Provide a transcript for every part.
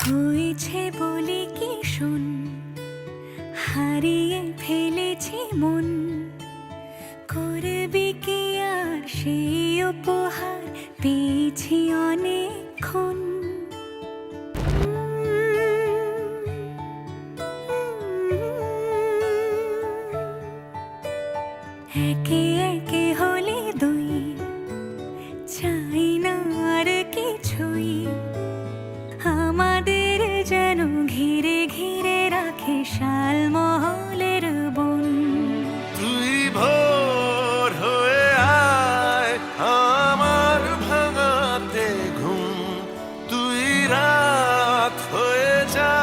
হয়েছে বলে কি শোন, হারিয়ে ফেলেছি মন, করবি কি আর সেই উপহার পেয়েছি অনেকক্ষণ। একে একে হলে দুই, চাই না আর কিছুই, আমাদের যেন ঘিরে ঘিরে রাখে শালমহলের বন। তুই ভোর হয়ে আয় আমার ভাঙাতে ঘুম, তুই রাত হয়ে যা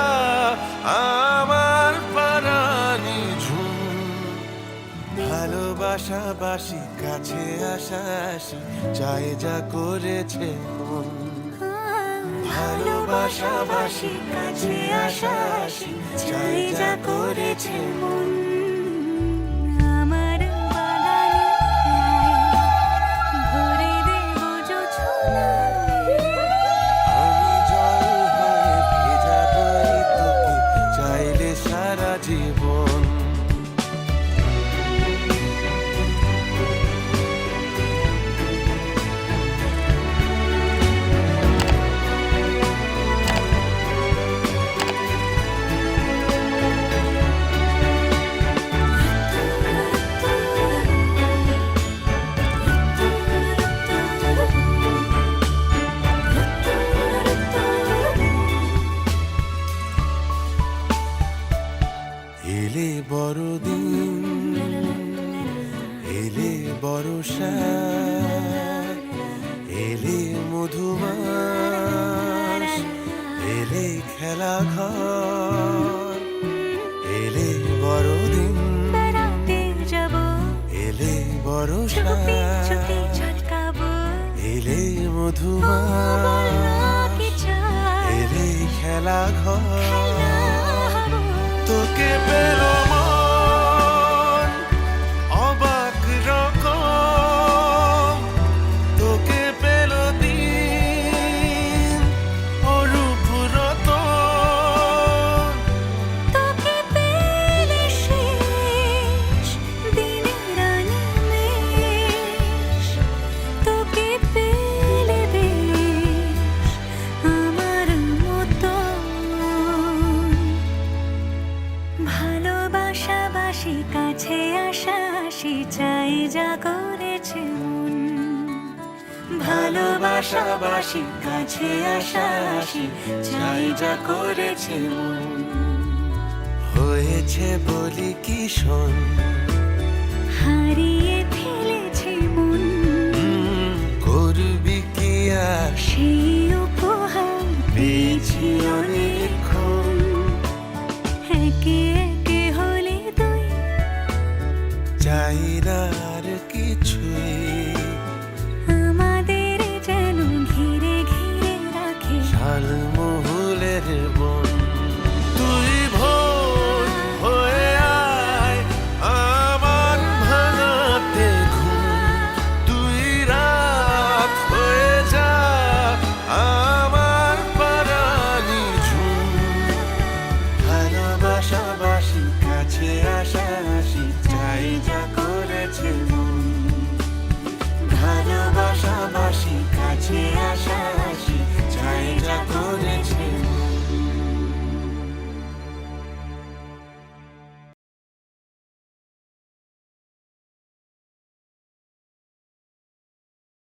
আমার পারানি ঝুম। ভালোবাসাবাসি কাছে আসাসি চাই যা করেছে মন, ভালোবাসাবাসি কাছে আসাসি চাই যা করেছে মন। আমার বাগানে ভরে দেব জোছনায়, আমি জল হয়ে ভেজাবই তোকে চাইলে সারা জীবন। এলে বড়দিন, এলে বর্ষা, এলে মধুমাস, এলে খেলা ঘর, এলে বড়দিন, বেড়াতে যাব, এলে বর্ষা, চুপি চুপি ঝলকাবো, এলে বলা মধুমাস, কি চাই, এলে খেলা ঘর। খেলা হবো। তোকে পেল মন অবাক রকম, তোকে পেল দিন অরূপ রতন। তোকে পেলে শেষ দিনের আনিমেষ, তোকে পেলে বেশ আমার মতন। ভালোবাসাবাসি কাছে আসাসি চাই যা করেছে মন, ভালোবাসাবাসি কাছে আসাসি চাই যা করেছে মন। হয়েছে বলি কি শোন, হারিয়ে ফেলেছি মন, করবি কি আর সেই উপহার পেয়েছি অনেক।